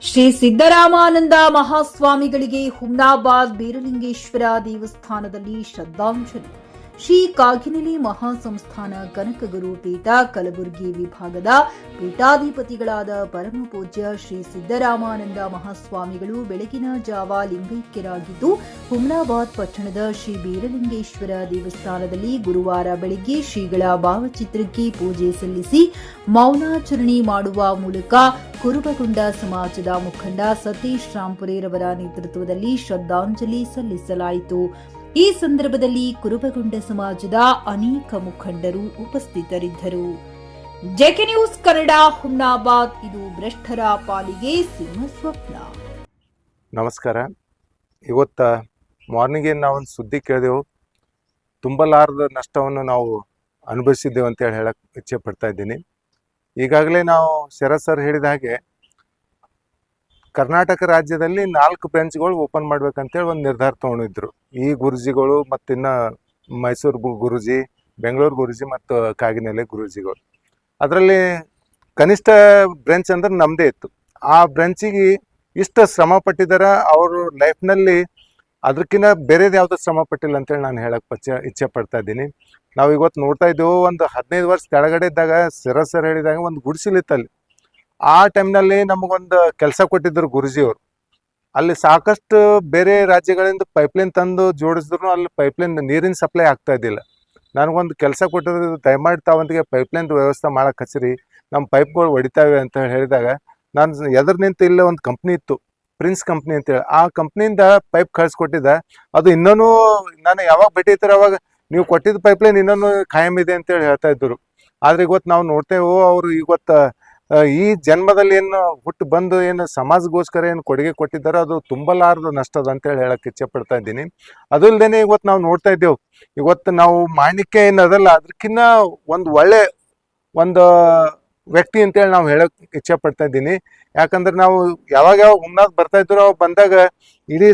ಶ್ರೀ ಸಿದ್ದರಾಮಾನಂದ ಮಹಾಸ್ವಾಮಿಗಳಿಗೆ ಹುಮ್ನಾಬಾದ್ ಬೀರಲಿಂಗೇಶ್ವರ ದೇವಸ್ಥಾನದಲ್ಲಿ ಶ್ರದ್ಧಾಂಜಲಿ. ಶ್ರೀ ಕಾಗಿನೆಲೆ ಮಹಾಸಂಸ್ಥಾನ ಕನಕಗುರು ಪೀಠ ಕಲಬುರಗಿ ವಿಭಾಗದ ಪೀಠಾಧಿಪತಿಗಳಾದ ಪರಮ ಪೂಜ್ಯ ಶ್ರೀ ಸಿದ್ದರಾಮಾನಂದ ಮಹಾಸ್ವಾಮಿಗಳು ಬೆಳಗಿನ ಜಾವ ಲಿಂಗೈಕ್ಯರಾಗಿದ್ದು, ಹುಮ್ನಾಬಾದ್ ಪಟ್ಟಣದ ಶ್ರೀ ಬೀರಲಿಂಗೇಶ್ವರ ದೇವಸ್ಥಾನದಲ್ಲಿ ಗುರುವಾರ ಬೆಳಗ್ಗೆ ಶ್ರೀಗಳ ಭಾವಚಿತ್ರಕ್ಕೆ ಪೂಜೆ ಸಲ್ಲಿಸಿ ಮೌನಾಚರಣೆ ಮಾಡುವ ಮೂಲಕ ಕುರುಬಗೊಂಡ ಸಮಾಜದ ಮುಖಂಡ ಸತೀಶ್ ರಾಂಪುರೆರವರ ನೇತೃತ್ವದಲ್ಲಿ ಶ್ರದ್ಧಾಂಜಲಿ ಸಲ್ಲಿಸಲಾಯಿತು. ಈ ಸಂದರ್ಭದಲ್ಲಿ ಕುರುಬಗೊಂಡ ಸಮಾಜದ ಅನೇಕ ಮುಖಂಡರು ಉಪಸ್ಥಿತರಿದ್ದರು. JK news Kannada, Humnabad. ಇದು ಭ್ರಷ್ಟರ ಪಾಲಿಗೆ ಸಿಂಹ ಸ್ವಪ್ನ. ನಮಸ್ಕಾರ. ಇವತ್ತ ಮಾರ್ನಿಂಗ್ ನಾವೊಂದು ಸುದ್ದಿ ಕೇಳಿದೆವು. ತುಂಬಲಾರದ ನಷ್ಟವನ್ನು ನಾವು ಅನುಭವಿಸಿದ್ದೇವೆ ಅಂತೇಳಿ ಹೇಳಕ್ಕೆ ಇಚ್ಛೆ ಪಡ್ತಾ ಇದ್ದೀನಿ. ಈಗಾಗಲೇ ನಾವು ಶರತ್ ಸರ್ ಹೇಳಿದ ಹಾಗೆ ಕರ್ನಾಟಕ ರಾಜ್ಯದಲ್ಲಿ 4 ಬ್ರಾಂಚ್ಗಳು ಓಪನ್ ಮಾಡ್ಬೇಕಂತೇಳಿ ಒಂದು ನಿರ್ಧಾರ ತೊಗೊಂಡಿದ್ರು. ಈ ಗುರುಜಿಗಳು ಮತ್ತು ಇನ್ನು ಮೈಸೂರು ಗುರುಜಿ, ಬೆಂಗಳೂರು ಗುರುಜಿ ಮತ್ತು ಕಾಗಿನೆಲೆ ಗುರುಜಿಗಳು. ಅದರಲ್ಲಿ ಕನಿಷ್ಠ ಬ್ರಾಂಚ್ ಅಂದ್ರೆ ನಮ್ಮದೇ ಇತ್ತು. ಆ ಬ್ರಾಂಚಿಗೆ ಇಷ್ಟು ಶ್ರಮ ಪಟ್ಟಿದ್ದಾರೆ. ಅವರು ಲೈಫ್ನಲ್ಲಿ ಅದಕ್ಕಿಂತ ಬೇರೆದು ಯಾವುದೂ ಶ್ರಮ ಪಟ್ಟಿಲ್ಲ ಅಂತೇಳಿ ನಾನು ಹೇಳಕ್ಕೆ ಇಚ್ಛೆ ಪಡ್ತಾ ಇದ್ದೀನಿ. ನಾವು ಇವತ್ತು ನೋಡ್ತಾ ಇದ್ದೇವೆ, ಒಂದು 15 ವರ್ಷ ಕೆಳಗಡೆ ಇದ್ದಾಗ ಶರತ್ ಸರ್ ಹೇಳಿದಾಗ ಒಂದು ಗುಡಿಸಲಿತ್ತಲ್ಲಿ. ಆ ಟೈಮ್ನಲ್ಲಿ ನಮಗೊಂದು ಕೆಲಸ ಕೊಟ್ಟಿದ್ದರು ಗುರುಜಿಯವರು. ಅಲ್ಲಿ ಸಾಕಷ್ಟು ಬೇರೆ ರಾಜ್ಯಗಳಿಂದ ಪೈಪ್ಲೈನ್ ತಂದು ಜೋಡಿಸಿದ್ರು ಅಲ್ಲಿ ಪೈಪ್ಲೈನ್ ನೀರಿನ ಸಪ್ಲೈ ಆಗ್ತಾ ಇದ್ದಿಲ್ಲ. ನನಗೊಂದು ಕೆಲಸ ಕೊಟ್ಟಿದ್ರು, ದಯಮಾಡಿ ತಾವಂತಿಗೆ ಪೈಪ್ಲೈನ್ ವ್ಯವಸ್ಥೆ ಮಾಡಕ್ಕೆ ಹಚ್ಚಿರಿ, ನಮ್ಮ ಪೈಪ್ಗಳು ಹೊಡಿತಾವೆ ಅಂತ ಹೇಳಿದಾಗ ನಾನು ಎದುರು ನಿಂತು ಇಲ್ಲೇ ಒಂದು ಕಂಪ್ನಿ ಇತ್ತು, ಪ್ರಿನ್ಸ್ ಕಂಪ್ನಿ ಅಂತೇಳಿ. ಆ ಕಂಪ್ನಿಯಿಂದ ಪೈಪ್ ಕಳಿಸ್ಕೊಟ್ಟಿದ್ದೆ. ಅದು ಇನ್ನೂ ನಾನು ಯಾವಾಗ ಭೇಟಿ ಇರ್ತಾರೆ ಅವಾಗ ನೀವು ಕೊಟ್ಟಿದ್ದ ಪೈಪ್ಲೈನ್ ಇನ್ನೊಂದು ಖಾಯಂ ಇದೆ ಅಂತೇಳಿ ಹೇಳ್ತಾ ಇದ್ದರು. ಆದರೆ ಇವತ್ತು ನಾವು ನೋಡ್ತೇವೆ, ಅವರು ಇವತ್ತು ಈ ಜನ್ಮದಲ್ಲಿ ಏನು ಹುಟ್ಟು ಬಂದು ಏನು ಸಮಾಜಗೋಸ್ಕರ ಏನು ಕೊಡುಗೆ ಕೊಟ್ಟಿದ್ದಾರೋ ಅದು ತುಂಬಲಾರದ ನಷ್ಟದ ಅಂತೇಳಿ ಹೇಳಕ್ಕೆ ಇಚ್ಛೆ ಪಡ್ತಾ ಇದ್ದೀನಿ. ಅದಲ್ದೇನೆ ಇವತ್ತು ನಾವು ನೋಡ್ತಾ ಇದ್ದೇವೆ, ಇವತ್ತು ನಾವು ಮಾಣಿಕ್ಯ ಏನು ಅದಲ್ಲ, ಅದಕ್ಕಿಂತ ಒಂದು ಒಳ್ಳೆ ಒಂದು ವ್ಯಕ್ತಿ ಅಂತೇಳಿ ನಾವು ಹೇಳಕ್ಕೆ ಇಚ್ಛೆ ಪಡ್ತಾ ಇದ್ದೀನಿ. ಯಾಕಂದ್ರೆ ನಾವು ಯಾವಾಗ ಹುಮ್ನಾಬಾದ್ ಬರ್ತಾ ಇದ್ರು, ಅವಾಗ ಬಂದಾಗ ಇಡೀ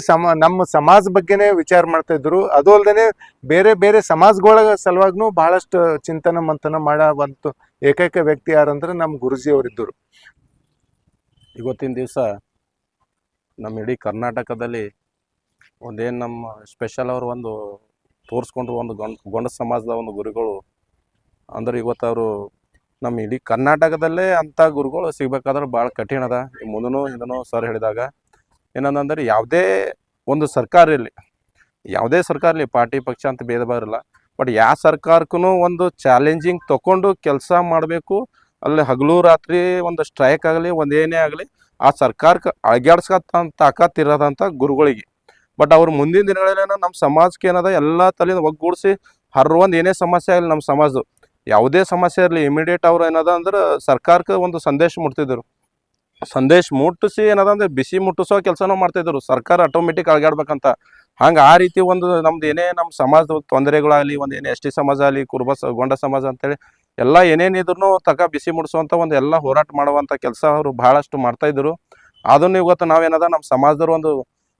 ನಮ್ಮ ಸಮಾಜ ಬಗ್ಗೆನೇ ವಿಚಾರ ಮಾಡ್ತಾ ಇದ್ರು. ಅದು ಅಲ್ಲದೆ ಬೇರೆ ಬೇರೆ ಸಮಾಜಗಳ ಸಲುವಾಗೂ ಬಹಳಷ್ಟು ಚಿಂತನೆ ಮಂಥನ ಮಾಡುವಂಥ ಏಕೈಕ ವ್ಯಕ್ತಿ ಯಾರಂದ್ರೆ ನಮ್ಮ ಗುರುಜಿಯವರಿದ್ದರು. ಇವತ್ತಿನ ದಿವಸ ನಮ್ಮ ಇಡೀ ಕರ್ನಾಟಕದಲ್ಲಿ ಒಂದೇನು ನಮ್ಮ ಸ್ಪೆಷಲ್ ಅವರು ಒಂದು ತೋರಿಸ್ಕೊಂಡ್ರು, ಒಂದು ಗೊಂಡ ಸಮಾಜದ ಒಂದು ಗುರುಗಳು ಅಂದ್ರೆ ಇವತ್ತು ಅವರು ನಮ್ಮ ಇಡೀ ಕರ್ನಾಟಕದಲ್ಲೇ ಅಂಥ ಗುರುಗಳು ಸಿಗ್ಬೇಕಾದ್ರೆ ಭಾಳ ಕಠಿಣ ಅದ. ಮುಂದೂ ಹಿಂದೂ ಸರ್ ಹೇಳಿದಾಗ ಏನಂದ್ರೆ ಯಾವುದೇ ಒಂದು ಸರ್ಕಾರ ಇರಲಿ, ಯಾವುದೇ ಸರ್ಕಾರ ಇರಲಿ, ಪಾರ್ಟಿ ಪಕ್ಷ ಅಂತ ಭೇದ ಭಾವ ಇರಲ್ಲ, ಬಟ್ ಯಾವ ಸರ್ಕಾರಕ್ಕೂ ಒಂದು ಚಾಲೆಂಜಿಂಗ್ ತೊಗೊಂಡು ಕೆಲಸ ಮಾಡಬೇಕು. ಅಲ್ಲಿ ಹಗಲು ರಾತ್ರಿ ಒಂದು ಸ್ಟ್ರೈಕ್ ಆಗಲಿ, ಒಂದು ಏನೇ ಆಗಲಿ, ಆ ಸರ್ಕಾರಕ್ಕೆ ಅಳಗ್ಯಾಡ್ಸ್ಕತ್ತ ತಾಕತ್ತಿರೋದಂಥ ಗುರುಗಳಿಗೆ. ಬಟ್ ಅವ್ರು ಮುಂದಿನ ದಿನಗಳೇನ ನಮ್ಮ ಸಮಾಜಕ್ಕೆ ಏನದ ಎಲ್ಲ ತಲೆಯಿಂದ ಒಗ್ಗೂಡಿಸಿ ಒಂದು ಏನೇ ಸಮಸ್ಯೆ ಆಗಲಿ ನಮ್ಮ ಸಮಾಜದ್ದು ಯಾವುದೇ ಸಮಸ್ಯೆ ಇರಲಿ ಇಮಿಡಿಯೇಟ್ ಅವ್ರು ಏನದ ಅಂದ್ರೆ ಸರ್ಕಾರಕ್ಕೆ ಒಂದು ಸಂದೇಶ ಮುಟ್ತಿದ್ರು. ಸಂದೇಶ ಮುಟ್ಟಿಸಿ ಏನದ ಅಂದ್ರೆ ಬಿಸಿ ಮುಟ್ಟಿಸೋ ಕೆಲಸನೂ ಮಾಡ್ತಿದ್ರು. ಸರ್ಕಾರ ಆಟೋಮೆಟಿಕ್ ಅಳಗಾಡ್ಬೇಕಂತ ಹಂಗೆ ಆ ರೀತಿ ಒಂದು ನಮ್ದು ಏನೇ ನಮ್ಮ ಸಮಾಜದ ತೊಂದರೆಗಳಾಗಲಿ, ಒಂದು ಏನೇ ಎಸ್ ಟಿ ಸಮಾಜ ಆಗಲಿ, ಗೊಂಡ ಸಮಾಜ ಅಂತೇಳಿ ಎಲ್ಲ ಏನೇನಿದ್ರು ಬಿಸಿ ಮುಟ್ಟಿಸುವಂಥ ಒಂದು ಎಲ್ಲ ಹೋರಾಟ ಮಾಡುವಂಥ ಕೆಲಸ ಅವರು ಭಾಳಷ್ಟು ಮಾಡ್ತಾಯಿದ್ರು. ಅದನ್ನು ಇವತ್ತು ನಾವೇನದ ನಮ್ಮ ಸಮಾಜದವ್ರು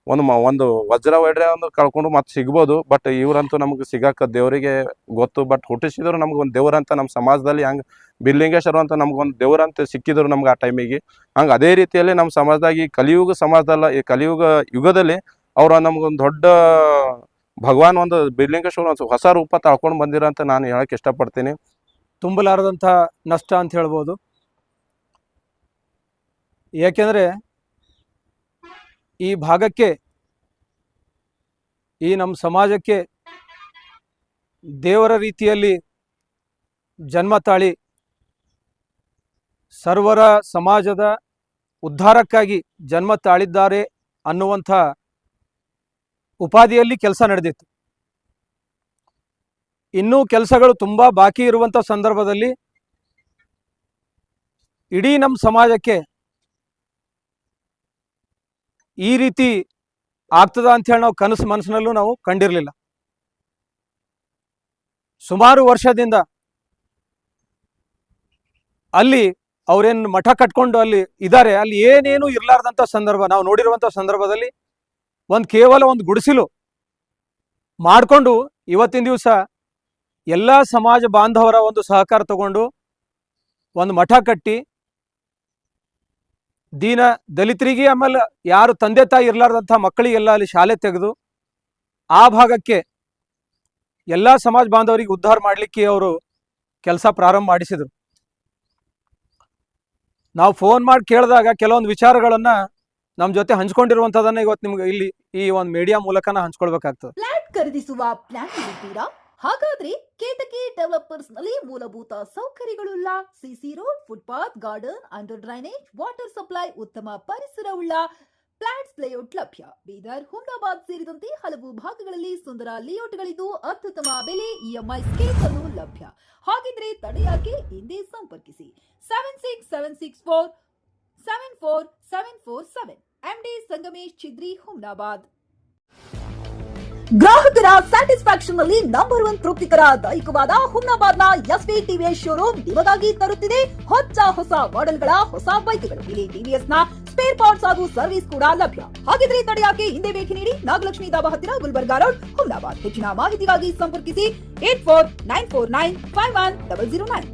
ಒಂದು ವಜ್ರ ವೈಡ್ರೆ ಒಂದು ಕಳ್ಕೊಂಡು ಮತ್ತೆ ಸಿಗ್ಬೋದು. ಬಟ್ ಇವ್ರಂತೂ ನಮ್ಗೆ ಸಿಗಾಕ ದೇವರಿಗೆ ಗೊತ್ತು. ಬಟ್ ಹುಟ್ಟಿಸಿದ್ರು ನಮ್ಗೆ ಒಂದು ದೇವ್ರಂತ ನಮ್ಮ ಸಮಾಜದಲ್ಲಿ ಹಂಗೆ ಬಿರ್ಲಿಂಗೇಶ್ವರ ಅಂತ ನಮ್ಗೊಂದು ದೇವ್ರಂತ ಸಿಕ್ಕಿದ್ರು ನಮ್ಗೆ ಆ ಟೈಮಿಗೆ. ಹಂಗೆ ಅದೇ ರೀತಿಯಲ್ಲಿ ನಮ್ಮ ಸಮಾಜದಾಗ ಈ ಕಲಿಯುಗ ಸಮಾಜದಲ್ಲ, ಈ ಕಲಿಯುಗ ಯುಗದಲ್ಲಿ ಅವ್ರ ನಮ್ಗೊಂದು ದೊಡ್ಡ ಭಗವಾನ್ ಒಂದು ಬಿರ್ಲಿಂಗೇಶ್ವರ ಒಂದು ಹೊಸ ರೂಪ ತಾಳ್ಕೊಂಡು ಬಂದಿರೋ ಅಂತ ನಾನು ಹೇಳಕ್ಕೆ ಇಷ್ಟಪಡ್ತೀನಿ. ತುಂಬಲಾರದಂಥ ನಷ್ಟ ಅಂತ ಹೇಳ್ಬೋದು. ಏಕೆಂದರೆ ಈ ಭಾಗಕ್ಕೆ, ಈ ನಮ್ಮ ಸಮಾಜಕ್ಕೆ ದೇವರ ರೀತಿಯಲ್ಲಿ ಜನ್ಮ ತಾಳಿ ಸರ್ವರ ಸಮಾಜದ ಉದ್ಧಾರಕ್ಕಾಗಿ ಜನ್ಮ ತಾಳಿದ್ದಾರೆ ಅನ್ನುವಂಥ ಉಪಾಧಿಯಲ್ಲಿ ಕೆಲಸ ನಡೆದಿತ್ತು. ಇನ್ನೂ ಕೆಲಸಗಳು ತುಂಬ ಬಾಕಿ ಇರುವಂಥ ಸಂದರ್ಭದಲ್ಲಿ ಇಡೀ ನಮ್ಮ ಸಮಾಜಕ್ಕೆ ಈ ರೀತಿ ಆಗ್ತದ ಅಂಥೇಳಿ ನಾವು ಕನಸು ಮನಸ್ಸಿನಲ್ಲೂ ನಾವು ಕಂಡಿರಲಿಲ್ಲ. ಸುಮಾರು ವರ್ಷದಿಂದ ಅಲ್ಲಿ ಅವರೇನು ಮಠ ಕಟ್ಕೊಂಡು ಅಲ್ಲಿ ಇದ್ದಾರೆ, ಅಲ್ಲಿ ಏನೇನು ಇರಲಾರ್ದಂಥ ಸಂದರ್ಭ ನಾವು ನೋಡಿರುವಂಥ ಸಂದರ್ಭದಲ್ಲಿ ಕೇವಲ ಒಂದು ಗುಡಿಸಲು ಮಾಡಿಕೊಂಡು ಇವತ್ತಿನ ದಿವಸ ಎಲ್ಲ ಸಮಾಜ ಬಾಂಧವರ ಒಂದು ಸಹಕಾರ ತಗೊಂಡು ಒಂದು ಮಠ ಕಟ್ಟಿ ದೀನ ದಲಿತರಿಗೆ ಆಮೇಲೆ ಯಾರು ತಂದೆ ತಾಯಿ ಇರ್ಲಾರ್ದಂಥ ಮಕ್ಕಳಿಗೆಲ್ಲ ಅಲ್ಲಿ ಶಾಲೆ ತೆಗೆದು ಆ ಭಾಗಕ್ಕೆ ಎಲ್ಲ ಸಮಾಜ ಬಾಂಧವರಿಗೆ ಉದ್ಧಾರ ಮಾಡಲಿಕ್ಕೆ ಅವರು ಕೆಲಸ ಪ್ರಾರಂಭ ಮಾಡಿಸಿದ್ರು. ನಾವು ಫೋನ್ ಮಾಡಿ ಕೇಳಿದಾಗ ಕೆಲವೊಂದು ವಿಚಾರಗಳನ್ನ ನಮ್ಮ ಜೊತೆ ಹಂಚ್ಕೊಂಡಿರುವಂಥದ್ದನ್ನ ಇವತ್ತು ನಿಮ್ಗೆ ಇಲ್ಲಿ ಈ ಒಂದು ಮೀಡಿಯಾ ಮೂಲಕನ ಹಂಚ್ಕೊಳ್ಬೇಕಾಗ್ತದೆ. ಫ್ಲಾಟ್ ಖರೀದಿಸುವ ಪ್ಲಾನ್ ಇದ್ದೀರಾ? ಹಾಗಾದ್ರೆ ಕೇತಕಿ ಡೆವಲಪರ್ಸ್ ನಲ್ಲಿ ಮೂಲಭೂತ ಸೌಕರ್ಯಗಳುಳ್ಳ CC road, footpath, garden, under drainage, water supply, ಉತ್ತಮ ಪರಿಸರವುಳ್ಳ ಫ್ಲಾಟ್ಸ್ ಲೇಔಟ್ ಲಭ್ಯ. ಬೀದರ್, ಹುಮ್ನಾಬಾದ್ ಸೇರಿದಂತೆ ಹಲವು ಭಾಗಗಳಲ್ಲಿ ಸುಂದರ ಲೇಔಟ್ಗಳಿದ್ದು ಅತ್ಯುತ್ತಮ ಬೆಲೆ, ಇಎಂಐ ಸ್ಕೀಮ್ ಅನ್ನು ಲಭ್ಯ. ಹಾಗಿದ್ರೆ ತಡೆಯಾಕೆ? ಹಿಂದೆ ಸಂಪರ್ಕಿಸಿ 7676474747 MD ಸಂಗಮೇಶ್ ಚಿದ್ರಿ, ಹುಮ್ನಾಬಾದ್. ಗ್ರಾಹಕರ ಸ್ಯಾಟಿಸ್ಫ್ಯಾಕ್ಷನ್ ನಲ್ಲಿ ನಂಬರ್ 1 ತೃಪ್ತಿಕರ ದಾಯಕವಾದ ಹುಮ್ನಾಬಾದ್ನ ಎಸ್ವಿ ಟಿವಿಎಸ್ ಶೋರೂಮ್ ನಿಮಗಾಗಿ ತರುತ್ತಿದೆ ಹೊಸ ಮಾಡೆಲ್ಗಳ ಹೊಸ ಬೈಕ್ಗಳು. ಇಲ್ಲಿ ಟಿವಿಎಸ್ ನ ಸ್ಪೇರ್ ಪಾರ್ಟ್ಸ್ ಹಾಗೂ ಸರ್ವಿಸ್ ಕೂಡ ಲಭ್ಯ. ಹಾಗಿದ್ರೆ ತಡೆಯಾಕೆ? ಹಿಂದೆ ಭೇಟಿ ನೀಡಿ. ನಾಗಲಕ್ಷ್ಮಿ ಧಾಬಾ ಹತ್ತಿರ, ಗುಲ್ಬರ್ಗಾ ರೋಡ್, ಹುಮ್ನಾಬಾದ್. ಹೆಚ್ಚಿನ ಮಾಹಿತಿಗಾಗಿ ಸಂಪರ್ಕಿಸಿ 8494951009.